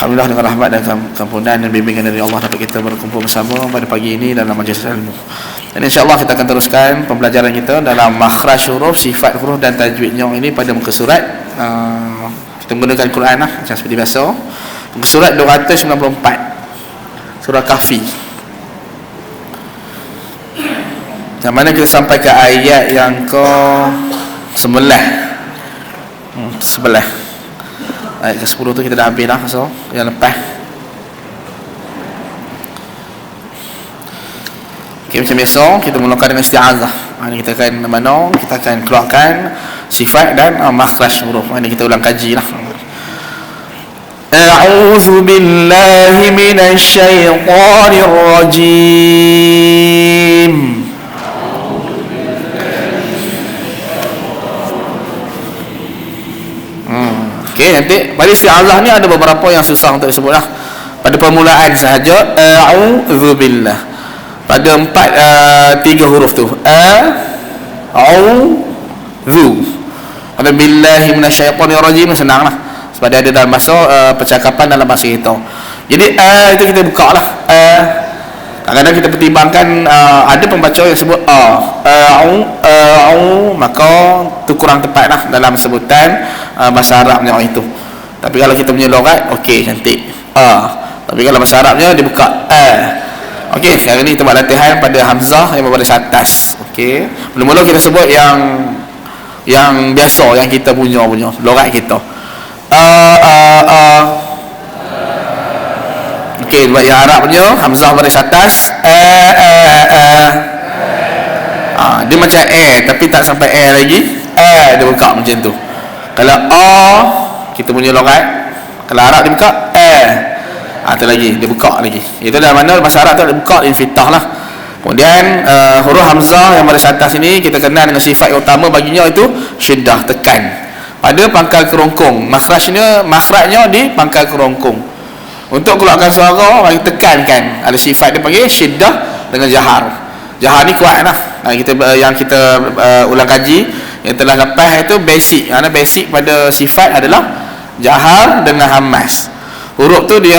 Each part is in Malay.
Alhamdulillah dengan rahmat dan keampunan dan bimbingan dari Allah dapat kita berkumpul bersama pada pagi ini dalam majlis ilmu. Dan insya-Allah kita akan teruskan pembelajaran kita dalam makhraj huruf, sifat huruf dan tajwidnya ini pada muka surat. Kita menggunakan Quran macam seperti biasa. Muka surat 294. Surah Kahfi. Yang mana kita sampai ke ayat yang ke 11. Ayat ke-10 tu kita dah habis dah. So, yang lepas. Okay, macam biasa kita mulakan dengan isti'azah. Ini kita akan mana? Kita akan keluarkan sifat dan makhraj huruf. Ini kita ulang kaji lah. A'udzu billahi minasy syaithanir rajim. Okay, nanti pada isti'azah ni ada beberapa yang susah untuk disebutlah. Pada permulaan sahaja a'udzubillah. Pada 3 huruf tu a'udzu. Pada billahi minasyaitonir rajim senanglah. Sebab dia ada dalam bahasa percakapan dalam bahasa kita. Jadi itu kita buka lah. Kadang-kadang kita pertimbangkan ada pembaca yang sebut maka tu kurang tepat lah dalam sebutan bahasa Arabnya itu. Tapi kalau kita punya logat, okey, cantik. Tapi kalau bahasa Arabnya dia buka okey, sekarang ni kita buat latihan pada hamzah yang berbaris atas. Okey, mula-mula kita sebut yang biasa, yang kita punya logat kita. Okey, buat yang Arab punya hamzah baris atas. Dia macam tapi tak sampai lagi. Dia buka macam tu. Kalau kita punya logat, kalau Arab dia buka tu lagi dia buka lagi. Itu dah mana bahasa Arab tu dia buka infitah lah. Kemudian huruf hamzah yang baris atas ini kita kenal dengan sifat utama baginya itu syiddah, tekan pada pangkal kerongkong. Makhrajnya di pangkal kerongkong. Untuk keluarkan suara bagi tekankan, ada sifat dia panggil syiddah dengan jahar. Jahar ni kuat lah. Yang kita ulang kaji yang telah lepas itu basic. Kerana basic pada sifat adalah jahar dengan hamas. Huruf tu dia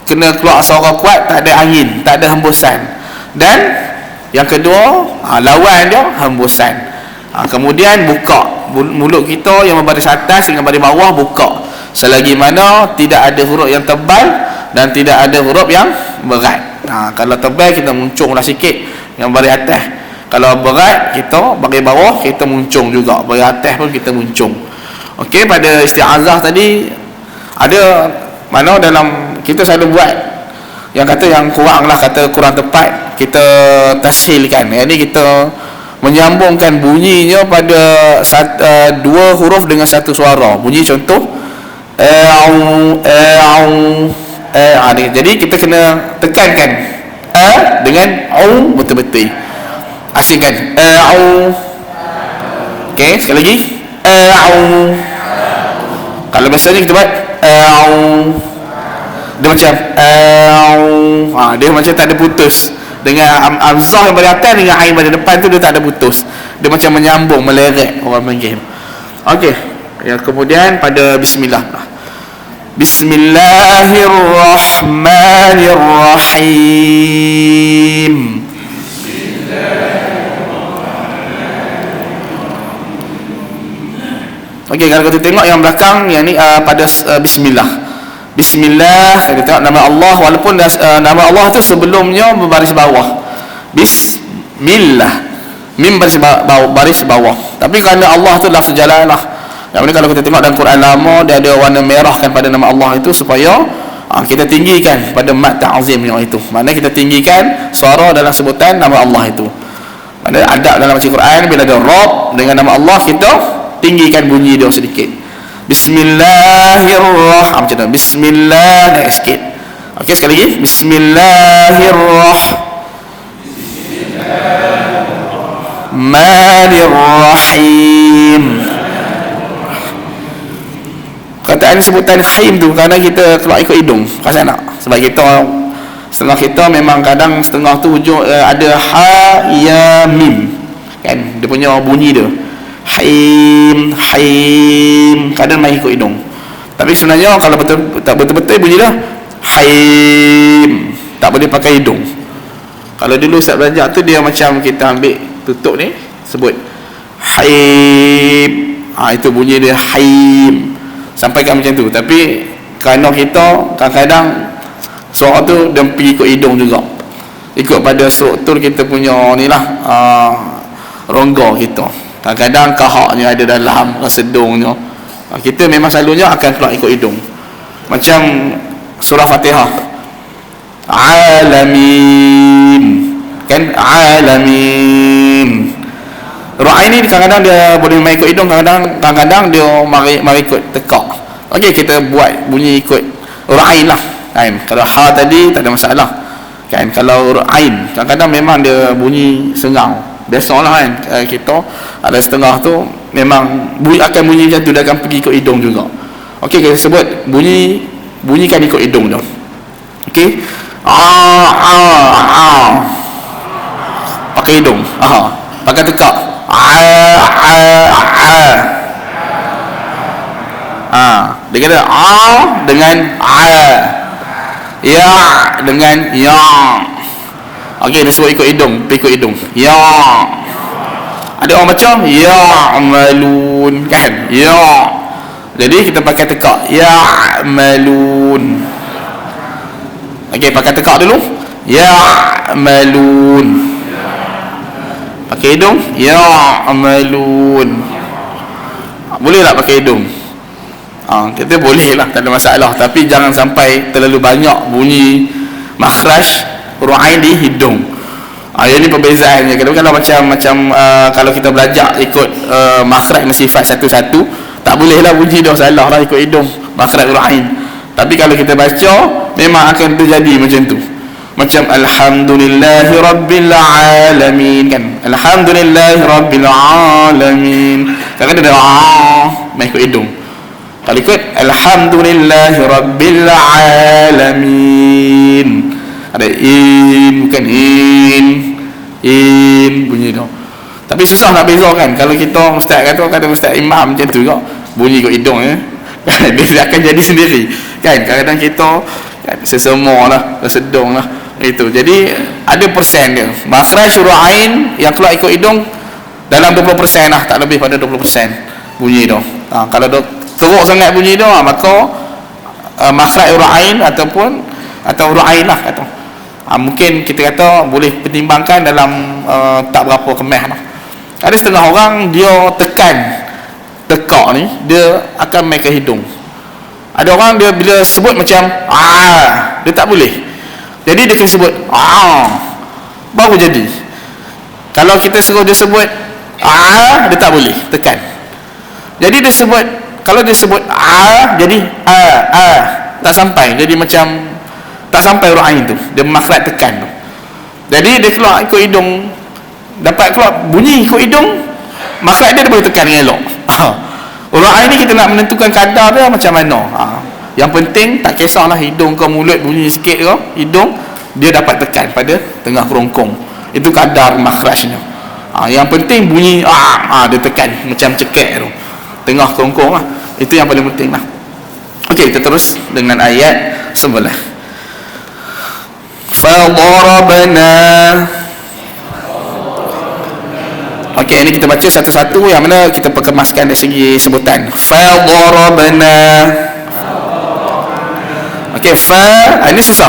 kena keluar suara kuat, tak ada angin, tak ada hembusan. Dan yang kedua, lawan dia hembusan. Kemudian buka mulut kita yang berbaris atas dengan baris bawah buka. Selagi mana tidak ada huruf yang tebal dan tidak ada huruf yang berat. Kalau tebal kita muncunglah sikit yang baris atas. Kalau berat kita baris bawah kita muncung juga, baris atas pun kita muncung. Okey, pada isti'azah tadi ada mana dalam kita selalu buat yang kata yang kurang lah, kata kurang tepat kita tashilkan. Yang ni kita menyambungkan bunyinya pada 2 huruf dengan satu suara. Bunyi contoh jadi kita kena tekankan dengan betul-betul. Asyikkan okey, sekali lagi kalau biasanya kita buat dia macam dia macam tak ada putus. Dengan hamzah yang pada atas dengan ain pada depan tu dia tak ada putus. Dia macam menyambung, meleret orang panggil. Okey, yang kemudian pada bismillah. Bismillahirrahmanirrahim. Okey, kalau kita tengok yang belakang yang ni pada bismillah. Bismillah, kita tengok nama Allah walaupun nama Allah tu sebelumnya berbaris bawah. Bismillah. Mim baris bawah. Tapi kerana Allah tu lafaz jalalah. Yang ni kalau kita tengok dalam Quran lama dia ada warna merah kan pada nama Allah itu supaya kita tinggikan pada mat ta'zim yang itu. Maknanya kita tinggikan suara dalam sebutan nama Allah itu. Ada adab dalam baca Quran bila ada Rabb dengan nama Allah kita tinggikan bunyi dia sedikit. Bismillahirrahmanirrahim. Macam tu. Bismillah naik sikit. Okey, sekali lagi. Bismillahirrahmanirrahim. Kataan sebutan haim tu kerana kita keluar ikut hidung. Pasal nak? Sebab kita setengah kita memang kadang setengah tu hujung ada ha ya mim. Kan? Dia punya bunyi dia. Haim kadang main ikut hidung. Tapi sebenarnya kalau betul-betul bunyi dah haim, tak boleh pakai hidung. Kalau dulu Ustaz belajar tu dia macam kita ambil tutup ni, sebut haim, itu bunyi dia haim, sampaikan macam tu. Tapi kerana kita kadang-kadang suara tu dia pergi ikut hidung juga, ikut pada struktur kita punya ni lah, rongga kita. Kadang-kadang kahaknya ada dalam, sedungnya, kita memang selalunya akan keluar ikut hidung. Macam surah Fatihah, alamin, kan, alamin. Ru'ain ni kadang-kadang dia boleh main ikut hidung, kadang-kadang dia mari ikut tekak. Okey, kita buat bunyi ikut ru'ain lah, kan. Kalau ha tadi tak ada masalah, kan. Kalau ru'ain kadang-kadang memang dia bunyi sengang, biasalah, kan. Kita ada setengah tu memang akan bunyi macam tu, dia akan pergi ikut hidung juga. Okey, kita sebut bunyikan ikut hidung tu. Okey, pakai hidung, pakai tekak, dia kata dengan ya dengan ya. Okey, dia suruh ikut hidung, ikut hidung, ya. Ada orang baca ya amalun, kan, ya. Jadi kita pakai tekak, ya amalun. Okey, pakai tekak dulu, ya amalun. Pakai hidung, ya amalun. Boleh tak pakai hidung? Kita boleh lah, tak ada masalah. Tapi jangan sampai terlalu banyak bunyi makhraj ru'ain di hidung. Ini perbezaannya. Kalau macam kalau kita belajar ikut makhraj dan sifat satu-satu, tak boleh lah bunyi dah salah lah ikut hidung, makhraj ru'ain. Tapi kalau kita baca, memang akan terjadi macam tu. Macam alhamdulillahi rabbil alamin, kan, alhamdulillahi rabbil alamin. Kadang-kadang dia main ikut hidung. Kalau ikut alhamdulillahi rabbil alamin, ada bukan bunyi tu. Tapi susah nak bezakan. Kalau kita ustaz kata, kadang ustaz imam macam tu juga, bunyi ikut hidung, dia akan jadi sendiri, kan. Kadang-kadang kita, kan, sesama lah, sedung lah, itu. Jadi ada persen dia makhraj ru'ain yang keluar ikut hidung, dalam 20% lah, tak lebih pada 20% bunyi tu. Kalau dia teruk sangat bunyi tu, maka makhraj ru'ain atau ru'ain lah kata. Mungkin kita kata boleh pertimbangkan dalam tak berapa kemeh lah. Ada setengah orang dia tekak ni, dia akan main ke hidung. Ada orang dia bila sebut macam dia tak boleh, jadi dia akan sebut baru jadi. Kalau kita suruh dia sebut dia tak boleh, tekan. Jadi dia sebut, kalau dia sebut jadi tak sampai, jadi macam tak sampai ru'ain tu, dia makhraj tekan tu. Jadi dia keluar ikut hidung, dapat keluar bunyi ikut hidung, makhraj dia boleh tekan dengan elok. Ru'ain ni kita nak menentukan kadar dia macam mana. Yang penting tak kisahlah hidung ke mulut bunyi sikit ke, hidung dia dapat tekan pada tengah kerongkong, itu kadar makhrajnya. Yang penting bunyi dia tekan macam cekek tu, tengah kerongkong lah. Itu yang paling penting lah. Okey, kita terus dengan ayat sebelah. Fadarabna. Okey, ini kita baca satu-satu, yang mana kita perkemaskan dari segi sebutan. Fadarabna. Okey, ini susah.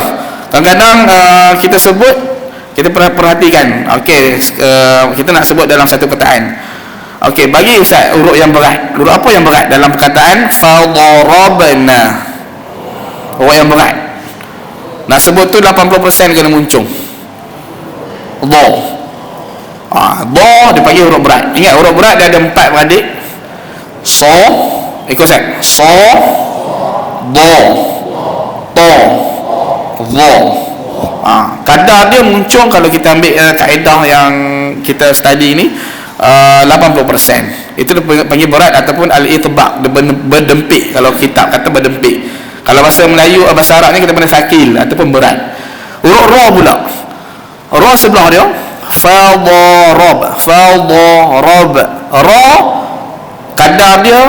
Kadang-kadang kita sebut, kita perhatikan. Okey, kita nak sebut dalam satu perkataan. Okey, bagi Ustaz huruf yang berat. Huruf apa yang berat dalam perkataan fadarabna? Huruf yang berat. Nak sebut tu 80% kena muncung. Dha. Dha dia panggil huruf berat. Ingat huruf berat dia ada 4 beradik. So, ikut Ustaz. So, dha, ta, dha. Kadar dia muncung kalau kita ambil kaedah yang kita study ni, 80%. Itu panggil berat ataupun al-itbaq, berdempik. Kalau kitab kata berdempik. Kalau bahasa Melayu, bahasa Arab ni kita panggil sakil ataupun berat. Huruf ra pula, ra sebelah dia fadarab, ra kadar dia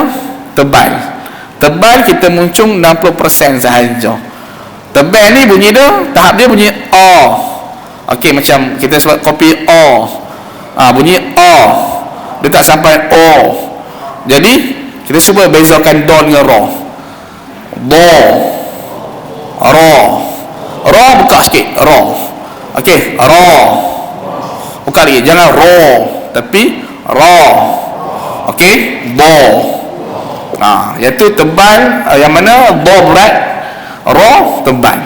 tebal, Tebal kita muncung 60% sahaja. Tebal ni bunyi dia, tahap dia bunyi O. Okey, macam kita sebut kopi O. Bunyi O. Dia tak sampai O. Jadi kita cuba bezakan do dengan ro. Do, ro. Ro buka sikit, ro. Okey, ro. Buka lagi, jangan ro, tapi ro. Okey, do. Iaitu tebal, yang mana do berat, ro tebal.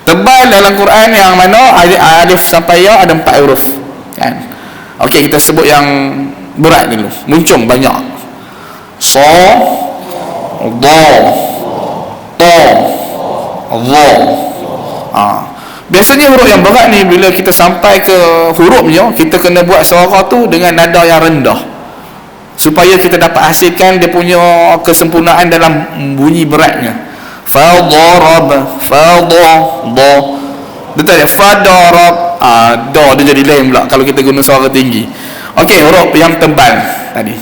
Tebal dalam Quran yang mana alif sampai ya ada 4 huruf, kan? Okey, kita sebut yang berat dulu. Muncung banyak. So, do, to, zo. Biasanya huruf yang berat ni bila kita sampai ke hurufnya, kita kena buat suara tu dengan nada yang rendah, supaya kita dapat hasilkan dia punya kesempurnaan dalam bunyi beratnya. Fa darab, fa do. Betul ya? Fa darab. Do dia jadi lain pula kalau kita guna suara tinggi. Okey, huruf yang tebal tadi.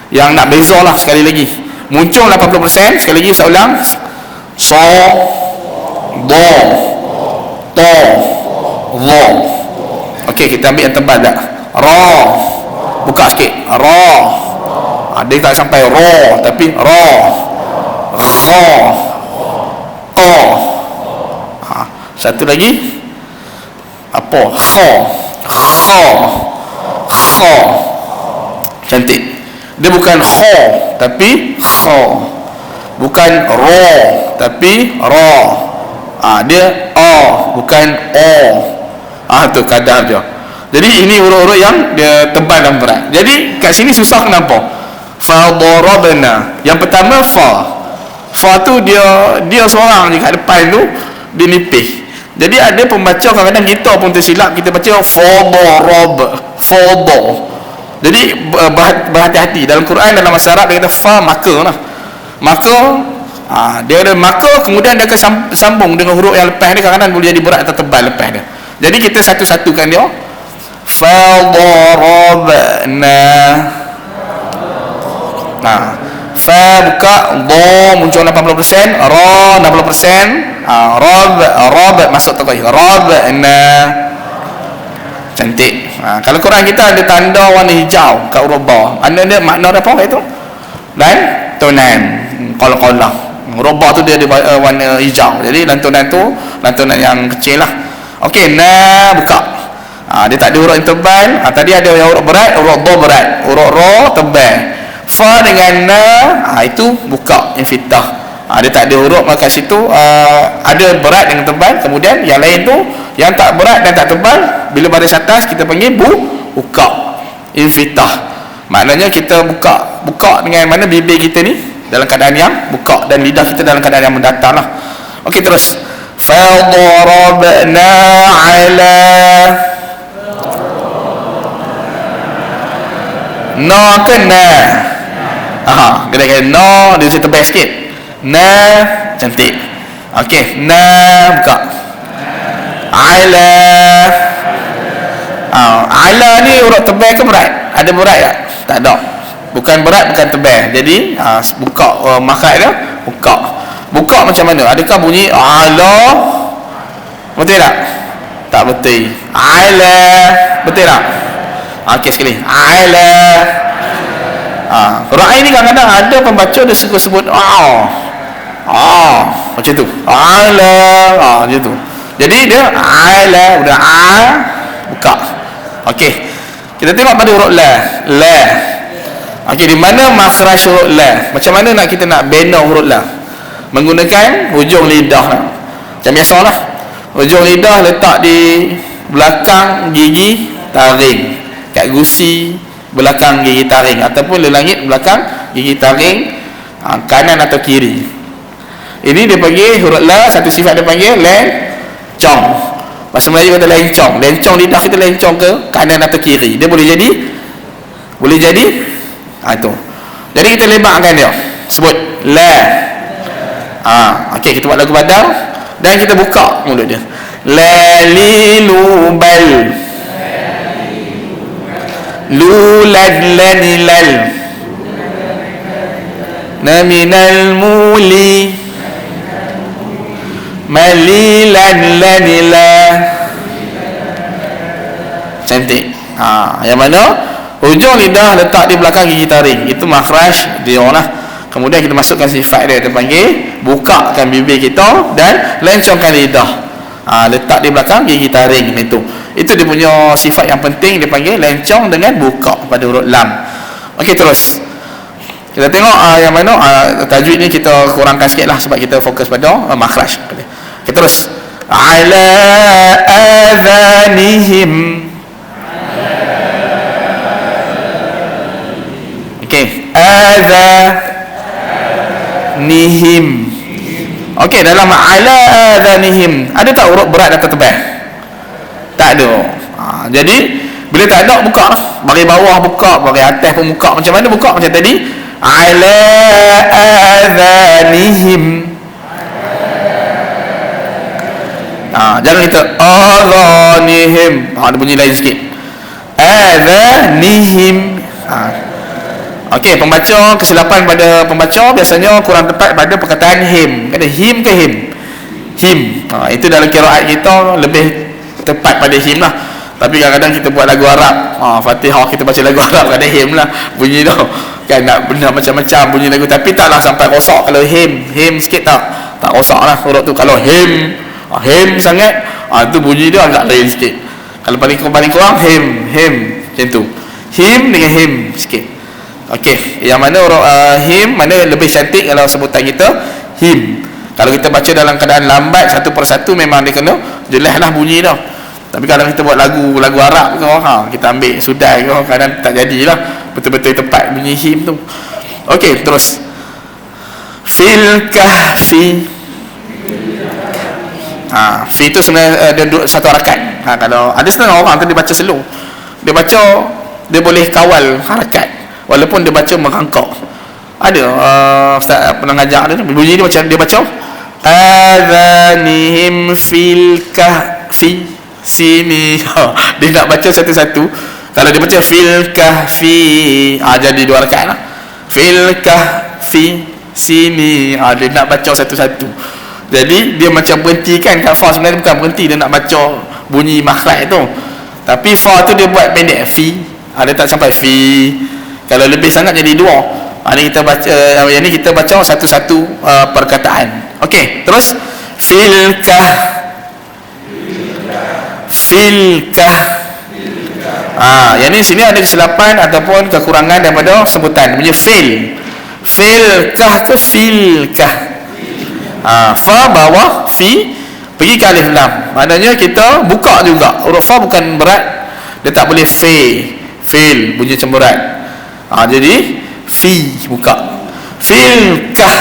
Yang nak bezalah sekali lagi. Muncul 80%, sekali lagi saya ulang. So, do, to, zo. Okey, kita ambil yang tebal dah. Ra. Buka sikit. Ra. Dia tak sampai ro, tapi ra. Kha. Qa. Satu lagi. Apa? Kha. Kha. Kha. Cantik. Dia bukan kha, tapi kha. Bukan ro, tapi ra. Dia a, bukan o. Tu kadar je. Jadi ini huruf-huruf yang dia tebal dan berat. Jadi kat sini susah kenapa? Fa darabna. Yang pertama fa. Fa tu dia seorang je kat depan tu, dia nipis. Jadi ada pembaca kadang-kadang kita pun tersilap, kita baca fa darab, fa da. Jadi berhati-hati dalam Quran, dalam bahasa Arab dia kata fa maka lah. Maka dia ada maka, kemudian dia akan sambung dengan huruf yang lepas dia, kadang-kadang boleh jadi berat atau tebal lepas dia. Jadi kita satu-satukan dia. Fa darabna. Fa buka, do muncul 80%, ra 60%, rab masuk tengah, rabna. Cantik. Kalau Quran kita ada tanda warna hijau kat huruf ba. Ada makna apa kat itu? Dan lantunan. Qala. Huruf ba tu dia ada warna hijau. Jadi lantunan tu lantunan yang kecil lah. Okey, na buka. Dia tak ada huruf yang tebal. Tadi ada yang huruf berat, huruf do berat, huruf ro tebal. Fa dengan na, itu buka, infitah. Dia tak ada huruf, maka situ ada berat dengan tebal. Kemudian yang lain tu, yang tak berat dan tak tebal, bila baris atas kita panggil buka, infitah. Maknanya kita buka dengan mana bibir kita ni dalam keadaan yang buka, dan lidah kita dalam keadaan yang mendatar lah. Okey, terus. Fa darabna ala na kena. Kena no, dia mesti tebal sikit. Na, cantik. Okey, na buka. Ala. Ala ni huruf tebal ke berat? Ada berat tak? Tak ada. Bukan berat, bukan tebal. Jadi buka, makhraj dia buka. Buka macam mana? Adakah bunyi ala? Betul tak? Tak betul. Ala. Betul tak? Okey, sekali. Ala. Quran ni kadang-kadang ada pembaca dia suka sebut macam tu. Ala. Macam tu. Jadi dia ala, udah buka. Okey. Kita tengok pada huruf la. La. Okey, di mana makhraj huruf la? Macam mana kita nak bina huruf la? Menggunakan hujung lidah. Macam biasalah. Hujung lidah letak di belakang gigi taring, kat gusi belakang gigi taring, ataupun lelangit belakang gigi taring kanan atau kiri. Ini dia panggil huruf la. Satu sifat dia panggil lencong. Bahasa Melayu kata lencong. Lencong lidah kita lencong ke kanan atau kiri. Dia boleh jadi itu. Jadi kita lebarkan dia. Sebut la. Okey, kita buat lagu padang dan kita buka mulut dia. Lalilubal. Luladlanilal. minal muli malilan lanila. Cantik. Yang mana hujung lidah letak di belakang gigi taring, itu makhraj dia lah. Kemudian kita masukkan sifat dia, kita panggil bukakan bibir kita dan lencongkan lidah, letak di belakang gigi taring. Itu dia punya sifat yang penting, dia panggil lencong dengan buka pada huruf lam. Okey, terus kita tengok yang mana tajwid ni kita kurangkan sikit lah sebab kita fokus pada makhraj. Okay, terus ala adhanihim. Okey, adhanihim. Okey, dalam ala adhanihim ada tak huruf berat atau tebal? Tak ada. Jadi bila tak ada, buka lah. Bagi bawah buka, bagi atas pun buka. Macam mana buka? Macam tadi, ala adhanihim. Jangan kita adhanihim. Ada bunyi lain sikit. Adhanihim. Okey, pembaca, kesilapan pada pembaca biasanya kurang tepat pada perkataan him. Kata him ke him? Him. Itu dalam qiraat kita lebih tepat pada him lah. Tapi kadang-kadang kita buat lagu Arab, Fatihah kita baca lagu Arab, kata him lah bunyi tu. Kan nak benda macam-macam bunyi lagu, tapi taklah sampai rosak. Kalau him sikit tak rosak lah huruf tu. Kalau him sangat, tu bunyi dia agak lain sikit. Kalau paling kurang him macam tu. Him dengan him sikit. Okey, yang mana huruf him mana lebih cantik kalau sebutan kita him. Kalau kita baca dalam keadaan lambat satu persatu memang dia kena jelas lah bunyi dah. Tapi kalau kita buat lagu Arab ke, kita ambil sudai ke, kadang tak jadilah betul-betul tepat bunyi him tu. Okey, terus fil kahfi. Fi tu sebenarnya ada satu harakat. Kalau ada setengah orang tu dia baca slow, dia boleh kawal harakat walaupun dia baca merangkak. Ada ustaz pernah ngajar dia, bunyi dia macam dia baca adhanihim fil kahfi sini. Dia nak baca satu-satu. Kalau dia baca fil kahfi, jadi dua rakaat lah. Fil kahfi sini, dia nak baca satu-satu. Jadi dia macam berhentikan. Fa sebenarnya bukan berhenti, dia nak baca bunyi makhraj tu, tapi fa tu dia buat pendek, fi. Dia tak sampai fi. Kalau lebih sangat jadi dua. Ini kita baca, yang ni kita baca satu-satu perkataan. Okey, terus filkah. Yang ni sini ada kesilapan ataupun kekurangan daripada sebutan. Bunyi filkah ke filkah. Fa bawah, fi pergi ke alif lam. Maknanya kita buka juga. Huruf fa bukan berat, dia tak boleh fil bunyi macam berat. Jadi fi buka. Filkah.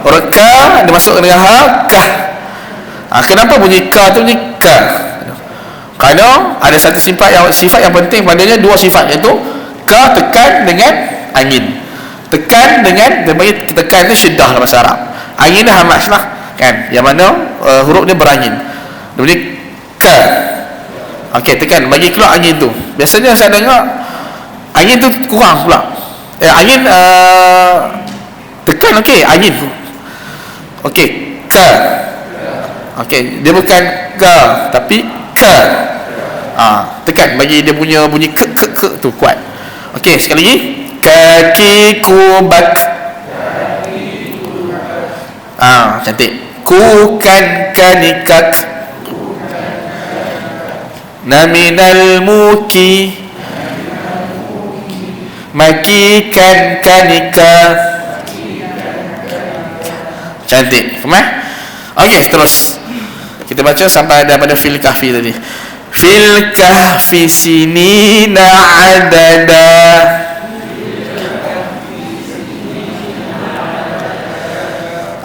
Huruf ka dia masuk dengan ha, kah. Kenapa bunyi ka tu bunyi ka? Kerana ada satu sifat yang penting padanya, dua sifat, iaitu ka tekan dengan angin. Tekan dengan, dia bagi tekan tu syiddah dalam bahasa Arab. Angin dia hamas lah kan, yang mana huruf dia berangin. Dia bunyi ka. Okey, tekan bagi keluar angin tu. Biasanya saya dengar angin tu kurang pula. Angin tekan, okey, angin. Okey, ka. Okey, dia bukan ka tapi ka. Tekan bagi dia punya bunyi ke tu kuat. Okey, sekali lagi. Kaki kubak. Cantik. Kukan kanikak. Naminal muki. Makikan kanika. Cantik. Faham? Okey, terus kita baca sampai daripada fil kahfi tadi. Fil kahfi sinina adada.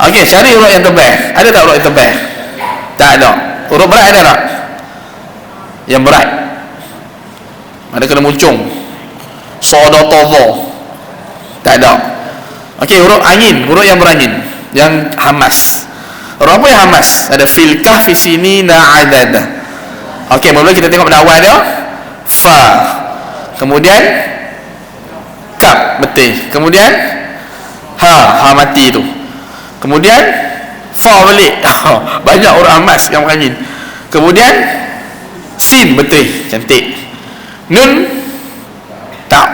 Okey, cari huruf yang tebal. Ada tak huruf yang tebal? Tak ada. Huruf berat ada tak? Yang berat ada kena muncung. Sodotovo. Tak ada. Okey, huruf angin, huruf yang berangin, yang hamas. Huruf apa yang hamas? Ada fil kahfi sinina adada. Okey, mula kita tengok pada awal dia fa. Kemudian kaf, betul. Kemudian ha mati tu. Kemudian fa balik. Banyak orang Hamas yang berangin. Kemudian sin, betul, cantik. Nun tak,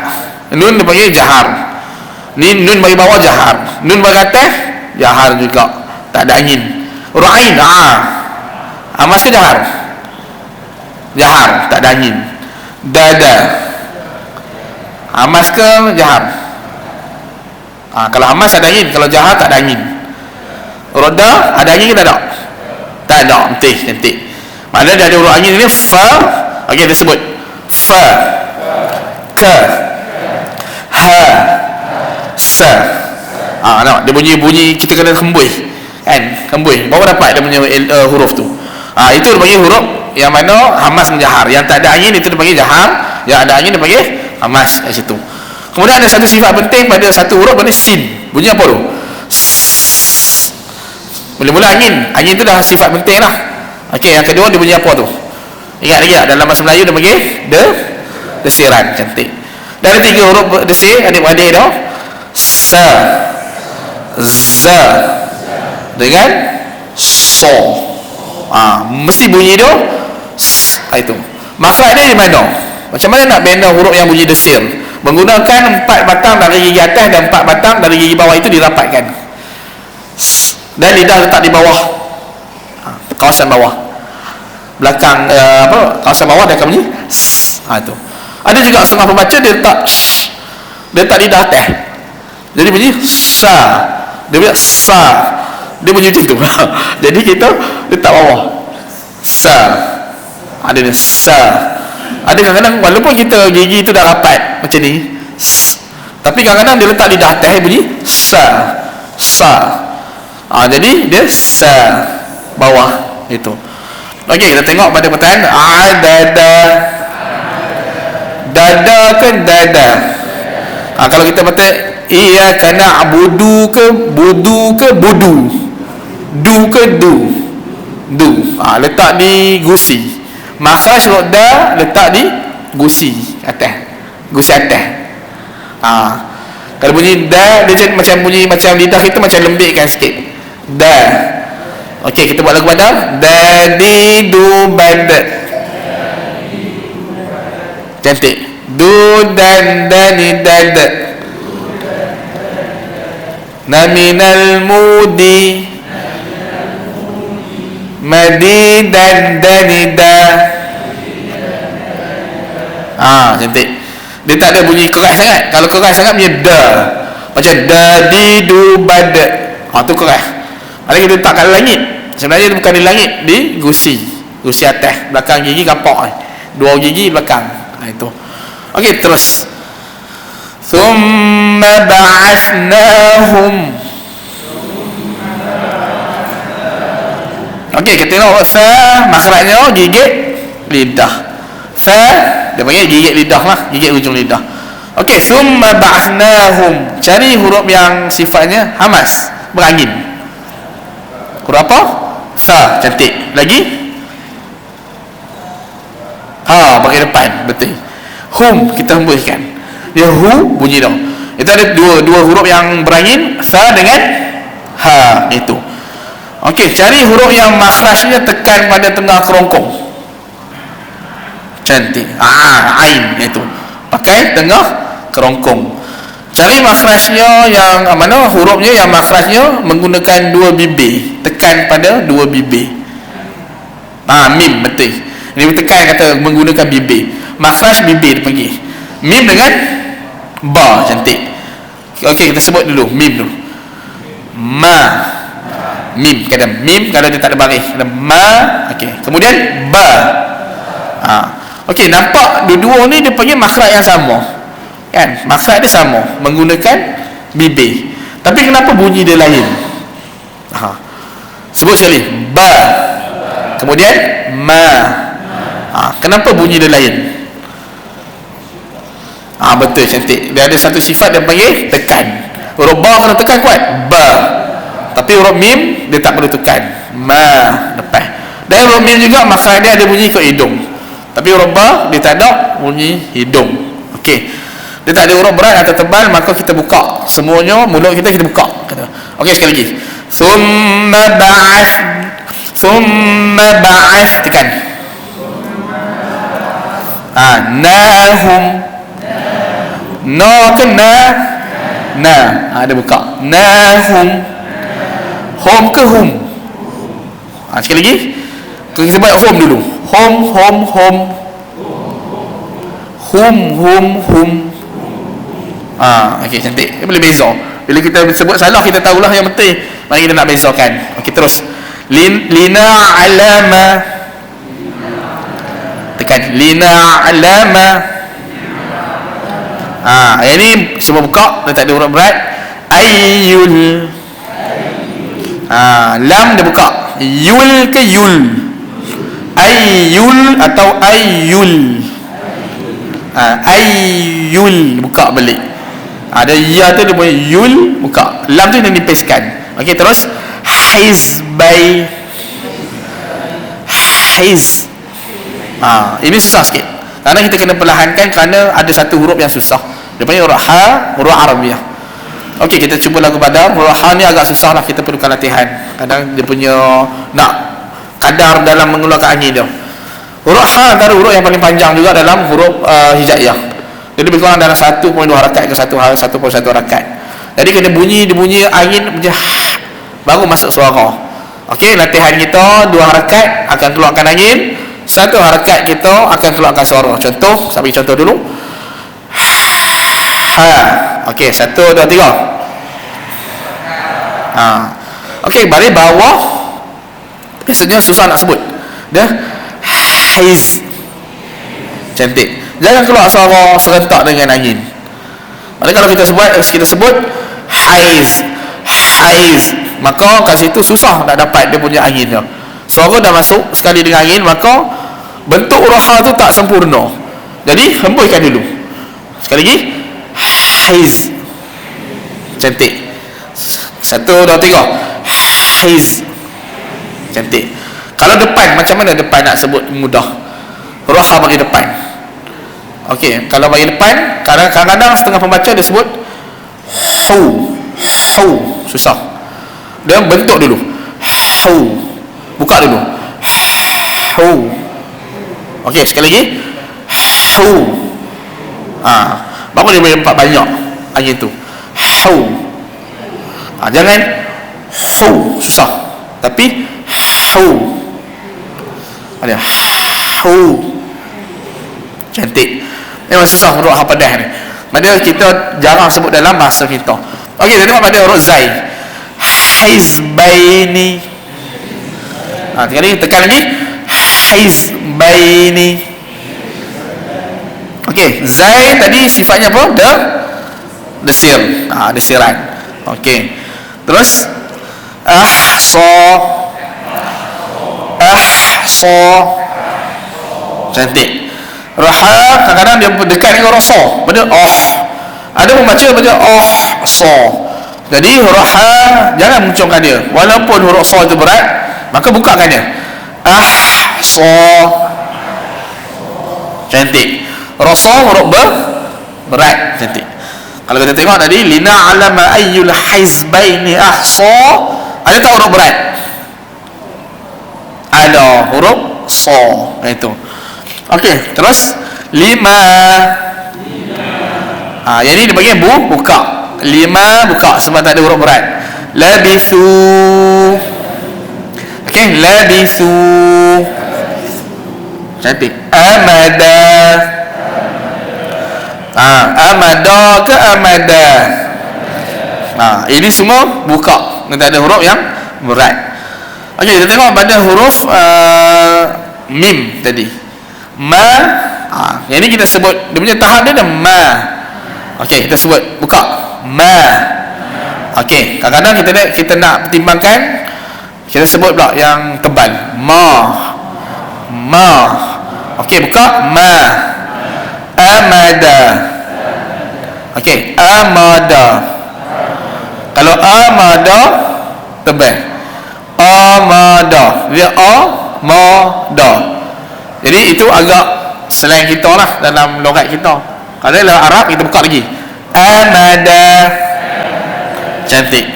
nun dipanggil jahar. Ni nun bagi bawah jahar, nun bagi atas jahar juga, tak ada angin. Huruf ain Hamas ke jahar? Jahar, tak ada angin. Dada Hamas ke jahar? Kalau Hamas ada angin, kalau jahar tak ada angin. Roda ada angin ke tak ada? Tak ada, betul, cantik. Maknanya dia ada huruf angin ni fa. Okey, kita sebut fa, ka, ha, sa. Nampak dia bunyi kita kena kembui kan, kembui baru dapat dia punya huruf tu. Itu dia panggil huruf yang mana Hamas menjahar. Yang tak ada angin itu dia panggil jahar, yang ada angin dia panggil Hamas kat situ. Kemudian ada satu sifat penting pada satu huruf, pada sin. Bunyi apa tu? Mula-mula angin tu dah sifat penting lah. Okey, yang kedua dia bunyi apa tu? Ingat lagi tak? Dalam bahasa Melayu dia panggil desiran, cantik. Dari 3 huruf desir adik-adik dah. Sa, za dengan so. Mesti bunyi tu itu. Makhraj dia di mana? Macam mana nak bina huruf yang bunyi desir? Menggunakan 4 batang dari gigi atas dan 4 batang dari gigi bawah itu dirapatkan. Dan lidah letak di bawah, kawasan bawah belakang, kawasan bawah dia akan bunyi itu. Ada juga setengah pembaca dia letak lidah atas, jadi bunyi sa. Dia bunyi sa, dia bunyi macam tu. Jadi kita letak bawah sa, ada ni sa. Ada kadang-kadang walaupun kita gigi tu dah rapat macam ni, tapi kadang-kadang dia letak lidah atas, bunyi sa, sa. Jadi dia sa bawah itu. Okey, kita tengok pada pertanyaan dada. Dada ke dada? Kalau kita baca iya kana budu ke budu ke budu, du ke du, du. Letak di gusi. Makhraj roda letak di gusi atas, gusi atas. Kalau bunyi da, dia macam bunyi macam lidah kita macam lembikkan sikit. Da. Okey, kita buat lagu pada dadi du bad. Cantik. Du dan dani dad. Naminal mudi madi dan dani da. Cantik. Dia tak ada bunyi keras sangat. Kalau keras sangat bunyi da. Macam dadi du bad. Tu keras. Ada kita letak kat langit. Sebenarnya dia bukan di langit, di gusi. Gusi atas, belakang gigi kapak. 2 gigi belakang. Itu. Okey, terus. Thumma ba'athnahum. Okey, kita tengok fa, makhrajnya gigit lidah. Fa, dia panggil gigit lidah lah, gigit ujung lidah. Okey, thumma ba'athnahum. Cari huruf yang sifatnya hamas, berangin. Huruf apa? Fa, cantik. Lagi? Bagi depan, betul. Hum, kita hembuskan. Dia hu, bunyi dah. Itu ada dua huruf yang berangin, fa dengan ha, itu. Okey, cari huruf yang makhrajnya tekan pada tengah kerongkong. Cantik. Ain itu. Pakai tengah kerongkong. Cari makhrajnya yang mana, hurufnya yang makhrajnya menggunakan 2 bibir, tekan pada 2 bibir. Mim, betul. Ini tekan kata menggunakan bibir. Makhraj bibir dipanggil. Mim dengan ba, cantik. Okey, kita sebut dulu mim dulu. Ma. Mim, kadang mim kalau dia tak ada baris. Ada ma, okey. Kemudian ba. Okey, nampak dua-dua ni dia panggil makhraj yang sama. Kan? Makhraj dia sama, menggunakan bibir. Tapi kenapa bunyi dia lain? Sebut sekali. Ba. Kemudian ma. Kenapa bunyi dia lain? Betul, cantik. Dia ada satu sifat dia panggil tekan. Huruf ba kena tekan kuat, ba. Tapi huruf mim dia tak perlu tekan, ma lepas. Dan huruf mim juga makhraj dia ada bunyi ke hidung. Tapi huruf ba dia tak ada bunyi hidung. Okey. dia tak ada huruf berat atau tebal, maka kita buka semuanya, mulut kita buka. Okey, sekali lagi. Thumma ba'ath, tekan. Nahum, no ke na, dia buka. Nahum, hum ke hum. Sekali lagi, kita buat hum dulu. Hum. Okey, cantik. Dia boleh beza. Bila kita sebut salah, kita tahulah yang betul. Mari kita nak bezakan. Okey, terus. Lina alama, tekan. Lina alama. Yang ni semua buka, dia tak ada huruf berat. Ayyul. Lam dia buka. Yul ke yul? Ayyul atau ayyul? Ayyul, buka balik. Ada ya tu dia boleh yul, buka. Lam tu dia nipiskan. Okey, terus. Hizbai. Ini susah sikit. Karena kita kena perlahankan, kerana ada satu huruf yang susah. Dia panggil huruf ha, huruf Arabiah. Okey, kita cuba lagu Badar. Huruf ha ni agak susah lah, kita perlukan latihan. Kadang dia punya nak kadar dalam mengeluarkan angin dia. Huruf ha antara huruf yang paling panjang juga dalam huruf hijaiyah. Dia lebih kurang dalam 1.2 rakaat ke 1.1 rakaat. Jadi kena bunyi angin macam baru masuk suara. Okey, latihan kita 2 harakat akan keluarkan angin, 1 harakat kita akan keluarkan suara. Contoh, sambil contoh dulu. Okey, 1 2 3. Okey, balik bawah biasanya susah nak sebut. Dia haiz. Cantik. Jangan keluar suara serentak dengan angin. Maksudnya kalau kita sebut haiz, maka kat situ susah nak dapat dia punya angin dia. Suara dah masuk sekali dengan angin, maka bentuk huruf ha tu tak sempurna. Jadi hembuskan dulu. Sekali lagi. Haiz. Cantik. 1 2 3. Haiz. Cantik. Kalau depan, macam mana depan nak sebut mudah? Huruf ha bagi depan. Okey, kalau bagi depan, kadang-kadang setengah pembaca dia sebut hu. Susah. Dia bentuk dulu. Hu. Buka dulu. Hu. Okey, sekali lagi. Hu. Baru dia boleh nampak banyak angin tu. Hu. Jangan hu, susah. Tapi hu. Ada hu. Cantik. Memang susah huruf ha padah ni. Padahal kita jarang sebut dalam bahasa kita. Okey, kita tengok pada huruf zai. Hizbaini. Sekali tekan lagi. Hizbaini. Okey, zai tadi sifatnya apa? Desir. Desiran. Okey. Terus ahsa. Cantik. Raha kadang-kadang dia dekat dengan huruf sa. Benda ada membaca sa. Jadi huruf ha jangan muncungkan dia. Walaupun huruf sa itu berat, maka bukakan dia. Sa. Cantik. Rasa huruf berat. Cantik. Kalau kita tengok tadi, lina alama ayyul hizbaini ahsa, ada tak huruf berat? Ada huruf sa. Itu. Okey, terus 5. Yang ni dia bagi buka. 5 buka sebab tak ada huruf berat. Labisu. Okey, labisu. Cantik. Amada. Amada ke amada. Ini semua buka. Tak ada huruf yang berat. Okey, kita tengok pada huruf mim tadi. Yang ni kita sebut dia punya tahap dia ma. Okey, kita sebut buka ma. Okey, kadang-kadang kita nak pertimbangkan, kita sebut pula yang tebal ma. Okey, buka ma. Amada. Okey, amada. Kalau amada tebal. Amada. Dia amada. Jadi itu agak selain kita lah dalam logat kita. Kalau dalam Arab kita buka lagi. Amada. Cantik.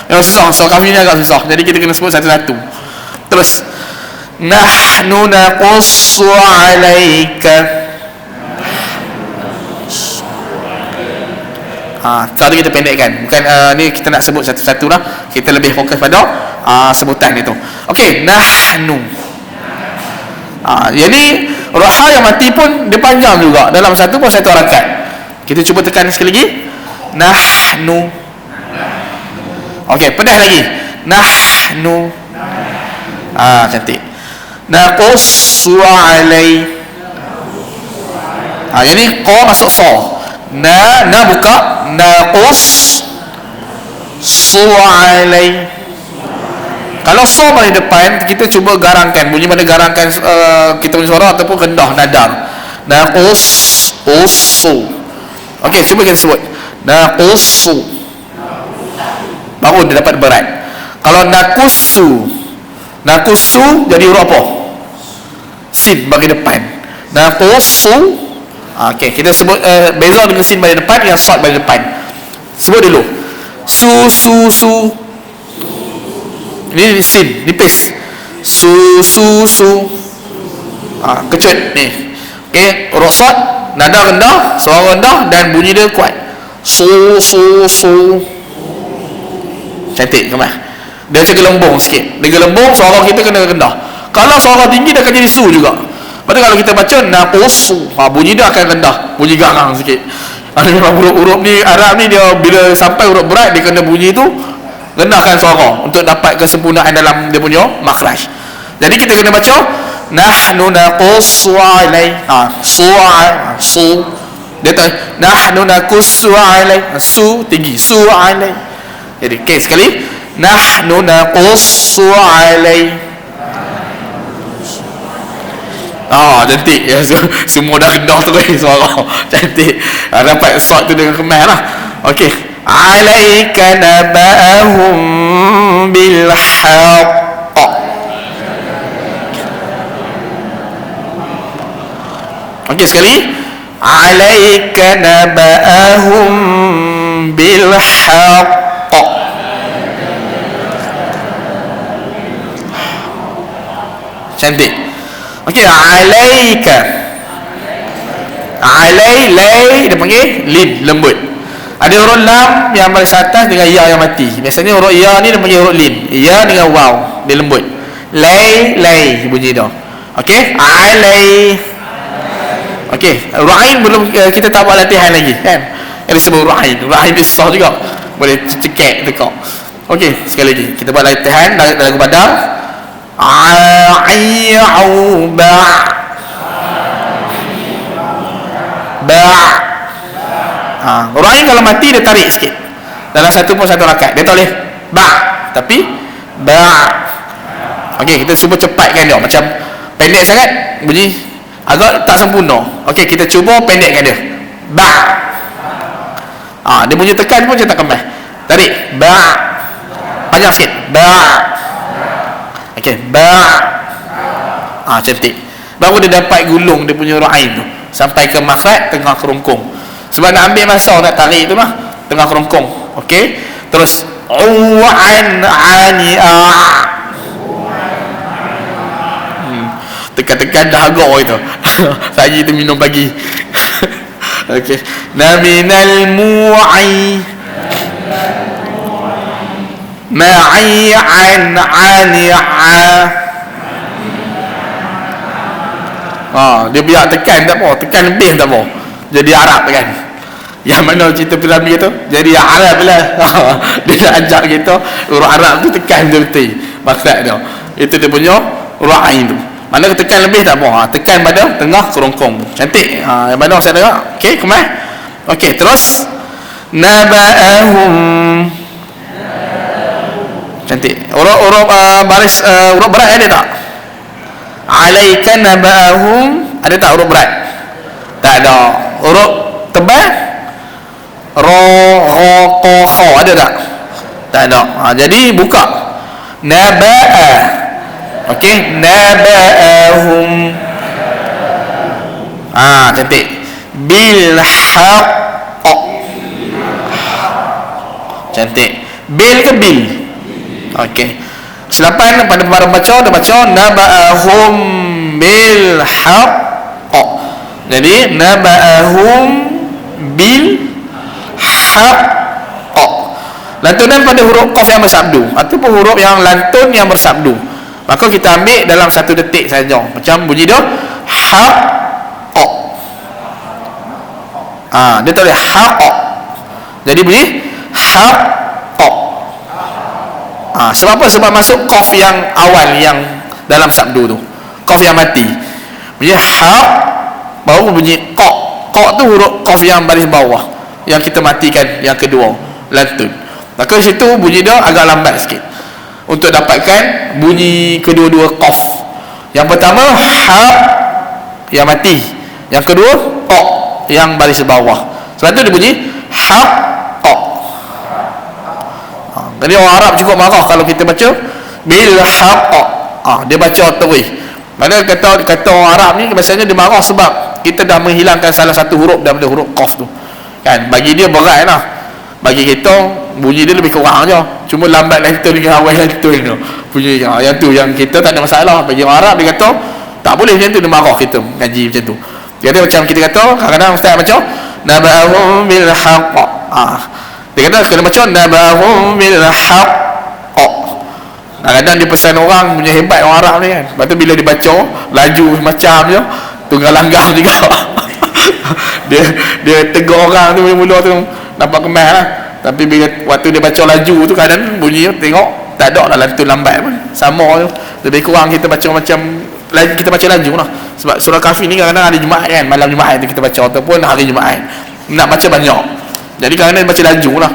Yang susah, so kami ni agak susah. Jadi kita kena sebut satu-satu. Terus nahnu naqussu 'alaika. Cara kita pendekkan. Bukan ni kita nak sebut satu-satu lah. Kita lebih fokus pada sebutan itu. Okey, nahnu. Jadi roha yang mati pun dia panjang juga. Dalam satu pun satu harakat. Kita cuba tekan sekali lagi. Nahnu. Okey, pedas lagi. Nahnu. Cantik. Naqussu 'alai. Jadi qa masuk sa. Na buka. Naqussu 'alai. Kalau sa paling depan, kita cuba garangkan. Bunyi mana garangkan kita punya suara ataupun rendah nadar. Naqussu. Okey, cuba kita sebut. Naqussu. Baru dia dapat berat. Kalau naqussu jadi huruf apa? Sin bagi depan. Naqussu. Okey, kita sebut beza dengan sin bagi depan yang sad bagi depan. Sebut dulu. Su. Ini sin, nipis. Su. Kecut ni. Okey, huruf sad, nada rendah, suara rendah dan bunyi dia kuat. Su. Cantik kemah. Dia macam gelembung sikit. Dia gelembung, suara kita kena rendah. Kalau suara tinggi dia akan jadi su juga. Padahal kalau kita baca naqussu, bunyi dia akan rendah, bunyi garang sikit. Memang huruf ni Arab ni dia bila sampai huruf berat dia kena bunyi tu rendahkan suara untuk dapat kesempurnaan dalam dia punya makhraj. Jadi kita kena baca nahnu naqussu 'alai. Su. Dia tak nahnu naqussu 'alai. Su tinggi, su 'alai. Jadi okey sekali. Nahnu naqussu 'alai. Cantik ya, semua dah rendah terus suara. Cantik. Dapat shot tu dengan kemas lah. Okey. Alaika naba'ahum bil haqq. Okey sekali. Alaika naba'ahum bil haqq. Cantik. Okey, alaika. Lay dia panggil lin, lembut. Ada huruf lam yang baris atas dengan ya yang mati. Biasanya huruf ya ni dia panggil huruf lin. Ya dengan waw, dia lembut. Lay bunyi dia. Okey, alai. Okey, ra'in belum kita tak buat latihan lagi kan. Yang disebut ra'in. Ra'in dia susah juga. Boleh cekek tekak. Okey, sekali lagi. Kita buat latihan dalam lagu Badar. Ra'in kalau mati dia tarik sikit. Dalam satu rakaat. Dia tak boleh tapi Okey, kita cuba cepatkan dia. Macam pendek sangat bunyi agak tak sempurna. Okey, kita cuba pendekkan dia. Dia bunyi tekan pun macam tak kemas. Tarik. Panjang sikit. Okey, cantik. Baru dia dapat gulung dia punya ra'in tu sampai ke makhraj tengah kerongkong. Sebab nak ambil masa nak tarik tu mah tengah kerongkong. Okey. Terus tekan-tekan dahaga itu. Saya tu minum pagi. Okey. Naminal mu'i ma'i'an 'ani'a. Dia biar tekan tak apa, tekan lebih tak apa. Jadi Arab kan. Yang mana cerita piramid tu jadi Arab lah. Dia nak ajak kita huruf Arab tu tekan betul-betul makhraj dia. Itu dia punya ra'in tu. Mana tekan lebih tak apa. Tekan pada tengah kerongkong. Cantik. Yang mana saya dengar. Okey, kemas. Okey, terus naba'ahum. Cantik. Huruf baris huruf berat ada tak? Alaika naba'ahum. Ada tak huruf berat? Tak ada. Huruf tebal? Qa ada tak? Tak ada. Jadi buka. Naba'a. Okey, naba'ahum. Cantik. bil haqq. Cantik. Bil ke bil? Okey. Selapan pada para baca dia baca naba'ahum bil haqq. Jadi naba'ahum bil haqq. Lantunan pada huruf qaf yang bersabdu ataupun huruf yang lantun yang bersabdu. Maka kita ambil dalam 1 detik saja. Macam bunyi dia haqq. Dia tak boleh haqq. Jadi bunyi haqq. Sebab apa? Sebab masuk qaf yang awal yang dalam sabdu tu. Qaf yang mati. Bunyi haqq baru bunyi qa. Qa tu huruf qaf yang baris bawah yang kita matikan yang kedua, lantun. Maka situ bunyi dia agak lambat sikit untuk dapatkan bunyi kedua-dua qaf. Yang pertama ha yang mati, yang kedua qa yang baris bawah. Sebab tu dia bunyi ha qa. Jadi orang Arab cukup marah kalau kita baca bil haqq. Dia baca terus. Mana kata orang Arab ni biasanya dia marah sebab kita dah menghilangkan salah satu huruf daripada huruf qaf tu. Kan bagi dia berat lah. Bagi kita bunyi dia lebih kurang je. Cuma lambat lantun dengan awal lantun tu. Bunyi yang tu yang kita tak ada masalah. Bagi orang Arab dia kata tak boleh macam tu, dia marah kita ngaji macam tu. Jadi macam kita kata kadang-kadang ustaz macam nabahum bil haqq. Dia kata kena baca nabahum bil haqq. Kadang-kadang dia pesan orang punya hebat orang Arab ni kan. Lepas tu bila dia baca laju macam je tunggal langgar juga. dia tegur orang tu mula-mula tu nampak kemas lah. Tapi bila waktu dia baca laju tu kadang bunyi tengok tak ada lah lantun lambat pun sama tu. Lebih kurang kita baca macam kita baca laju lah. Sebab surah Kahfi ni kadang-kadang hari Jumaat kan, malam Jumaat tu kita baca ataupun hari Jumaat nak baca banyak. Jadi kadang-kadang baca laju lah.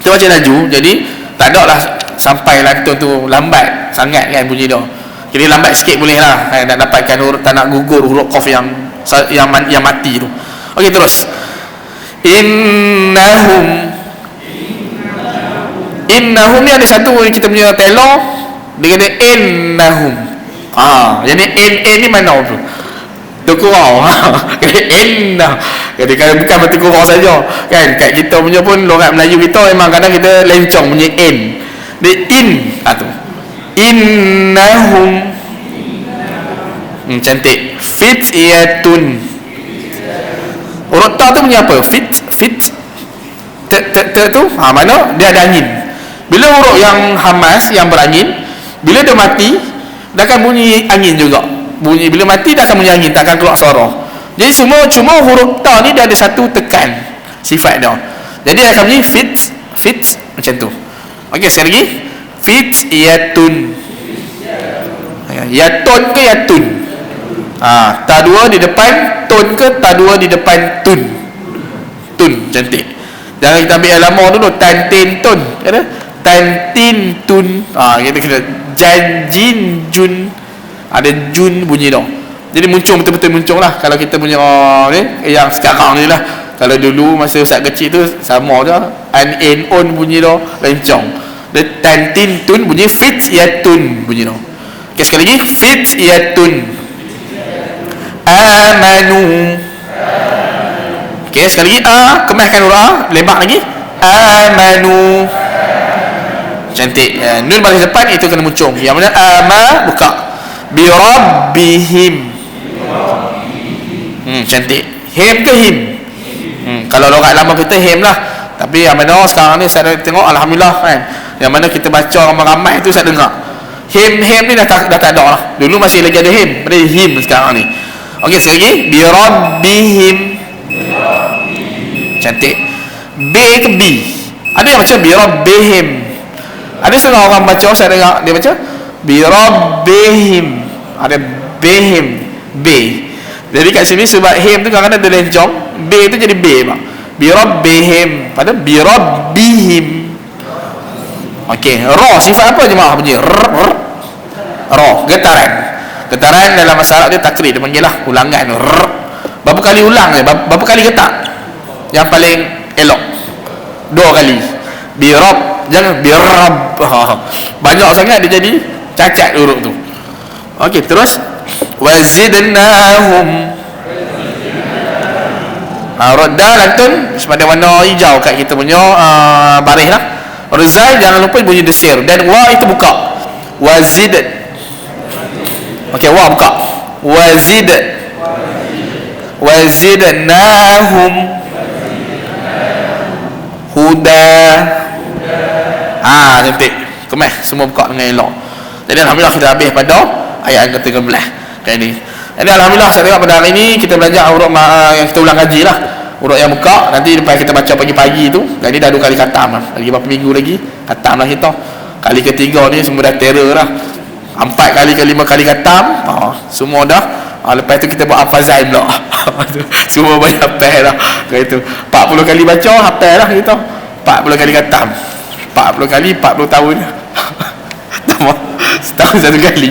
Kita baca laju jadi tak ada lah sampai lantun tu lambat sangat kan bunyi dia. Jadi lambat sikit boleh lah kan, nak dapatkan huruf, tak nak gugur huruf qaf yang mati tu. Okey, terus innahum ni ada satu kita punya telur dia kata innahum. Jadi n ni mana tu? Tukurau. Inna. Jadi kalau bukan bertukurau saja kan, kat kita punya pun logat Melayu kita memang kadang kita lencong punya n. Dia in tu. Innahum. Cantik. Fityatun. Huruf ta tu punya apa? Fit tu mana dia ada angin. Bila huruf yang hamas yang berangin, bila dia mati dia akan bunyi angin juga. Bunyi bila mati dia akan bunyi angin, tak akan keluar suara. Jadi cuma huruf ta ni dia ada satu tekan sifat dia. Jadi dia akan bunyi fit macam tu. Okey, sekali lagi. Fityatun. Yatun ke yatun? Ta dua di depan tun ke ta dua di depan tun? Tun, cantik. Jangan kita ambil yang lama dulu, tantin tun. Kata tantin tun. Kita kena janjin jun. Ada jun bunyi dah. Jadi muncul betul-betul muncul lah. Kalau kita punya ni yang sekarang ni lah. Kalau dulu masa ustaz kecil tu sama je. An in on bunyi dah lencong. Dia tantin tun bunyi fityatun bunyi dah. Okay, sekali lagi fityatun amanu. Okay, sekali lagi kemaskan huruf lebar lagi amanu. Cantik. Nun baris depan itu kena muncul. Yang mana buka bi rabbihim. Cantik. Him ke him? Kalau logat lama kita him lah. Tapi yang mana sekarang ni saya tengok alhamdulillah kan, yang mana kita baca ramai-ramai tu saya dengar him ni dah tak ada lah. Dulu masih lagi ada him, pada him sekarang ni. Okey, sekali lagi bi rabbihim. Cantik. B ke B? Ada yang baca bi rabbihim. Ada setengah orang baca saya dengar dia baca bi rabbihim. Ada behim, B. Jadi kat sini sebab him tu kadang-kadang ada lencong, B tu jadi B bang. Bi rabbihim pada bi rabbihim. Okey, ra sifat apa jemaah bunyi? Ra, getaran dalam masalah dia takrib, dia panggil lah ulangan. Berapa kali ulang dia? Berapa kali getar? Yang paling elok 2 kali. Bi rabb, jangan bi rabb. Banyak sangat dia jadi cacat huruf tu. Okey, terus wazidnahum. Huruf dal lantun pada warna hijau kat kita punya baris lah. Huruf zal jangan lupa bunyi desir, dan wa itu buka. Wazid. Okey, wa buka. Wazid. Wazidnahum huda. Cantik. Kemas semua buka dengan elok. Jadi alhamdulillah kita habis pada ayat yang ke-13 kali ni. Jadi alhamdulillah saya tengok pada hari ni kita belajar huruf yang kita ulang kaji lah. Huruf yang buka nanti lepas kita baca pagi-pagi tu. Jadi dah 2 kali khatam lah. Lagi berapa minggu lagi khatam lah kita. Kali ketiga ni semua dah terror lah. 4 kali ke 5 kali khatam. Semua dah. Lepas tu kita buat hafazai pula. Semua banyak hafal lah. Itu 40 kali baca hafal lah kita. 40 kali khatam. 40 kali 40 tahun. Setahun 1 kali.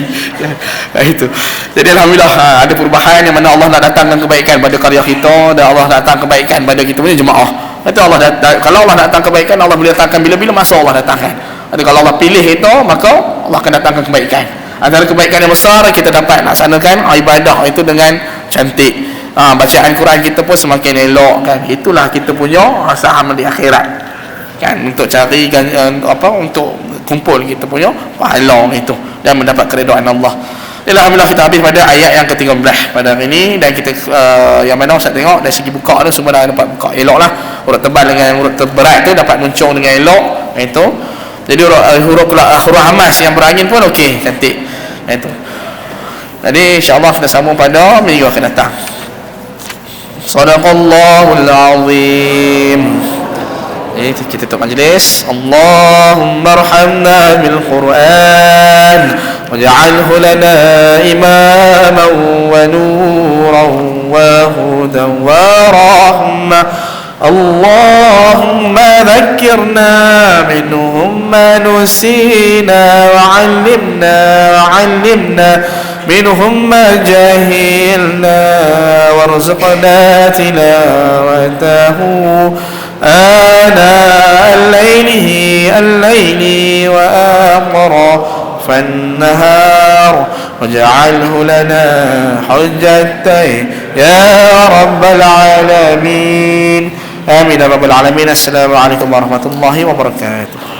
Itu. Jadi alhamdulillah ada perubahan yang mana Allah nak datangkan kebaikan pada karya kita, dan Allah nak datang kebaikan pada kita punya jemaah. Kata Allah kalau Allah nak datang kebaikan, Allah boleh datangkan bila-bila masa Allah datangkan. Jadi kalau Allah pilih itu, maka Allah akan datangkan kebaikan. Antara kebaikan yang besar kita dapat laksanakan ibadah itu dengan cantik. Bacaan Quran kita pun semakin elok kan. Itulah kita punya saham di akhirat. Kan, untuk cari untuk kumpul kita punya pahala itu dan mendapat keridaan Allah. Alhamdulillah kita habis pada ayat yang ke-13 pada hari ini, dan kita yang mana Ustaz tengok dari segi buka tu semua dah dapat buka eloklah. Huruf tebal dengan huruf terberat tu dapat muncul dengan elok itu. Jadi huruf hamas yang berangin pun okey, cantik. Itu. Jadi insya-Allah kita sambung pada minggu akan datang. Sadaqallahul azim. Kita tutup majlis. Allahumma arhamna bil Quran waj'alhu lana imaman wa nuran wa hudan wa rahmah. Allahumma dhakkirna minhum ma nusina wa 'allimna منهم ما جهلنا وارزقنا تلاوته آناء الليل وآطراف النهار واجعله لنا حجة يا رب العالمين آمين يا رب العالمين. السلام عليكم ورحمة الله وبركاته.